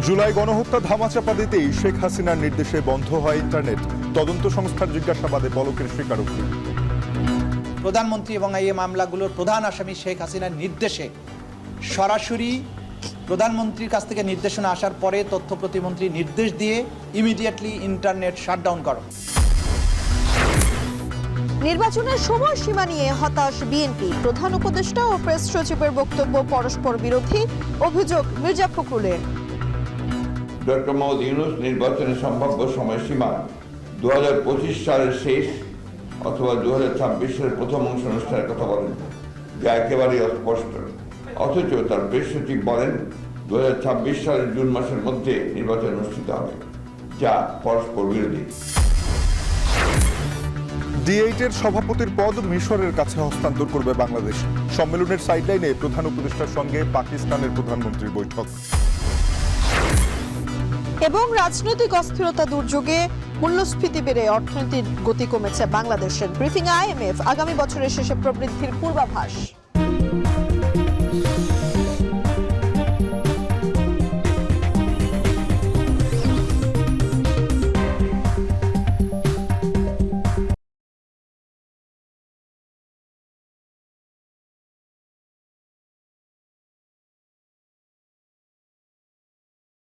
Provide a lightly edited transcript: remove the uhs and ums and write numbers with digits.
জুলাই গণহত্যা ধামাচাপা দিতেই শেখ হাসিনার নির্দেশে বন্ধ হয় ইন্টারনেট। তদন্ত সংস্থার জিজ্ঞাসাবাদে পলকের স্বীকারোক্তি। প্রধানমন্ত্রী এবং এই মামলাগুলোর প্রধান আসামি শেখ হাসিনার নির্দেশে সরাসরি প্রধানমন্ত্রীর কাছ থেকে নির্দেশনা আসার পরে তথ্য প্রতিমন্ত্রী নির্দেশ দিয়ে ইমিডিয়েটলি ইন্টারনেট শাটডাউন করো। নির্বাচনের সময়সীমা নিয়ে হতাশ বিএনপি। প্রধান উপদেষ্টা ও প্রেস সচিবের বক্তব্য পরস্পর বিরোধী, অভিযোগ মির্জা ফখরুলের। ডক্টর মোহাম্মদ ইউনূস নির্বাচনের সম্ভাব্য সময়সীমা 2025 সালের শেষ অথবা 2026 সালের প্রথম অংশ অনুষ্ঠানের কথা বলেন, যা একেবারেই অস্পষ্ট। অথচ তার প্রেস সচিব বলেন 2026 সালের জুন মাসের মধ্যে নির্বাচন অনুষ্ঠিত হবে, যা পরস্পর বিরোধী। D8-এর সভাপতির পদ মিশরের কাছে হস্তান্তর করবে বাংলাদেশ। সম্মেলনের সাইডলাইনে প্রধান উপদেষ্টার সঙ্গে পাকিস্তানের প্রধানমন্ত্রীর বৈঠক। এবং রাজনৈতিক অস্থিরতা দুর্যোগে মূল্যস্ফীতি বেড়ে অর্থনীতির গতি কমেছে বাংলাদেশের। ব্রিফিং IMF, আগামী বছরের শেষে প্রবৃদ্ধির পূর্বাভাস।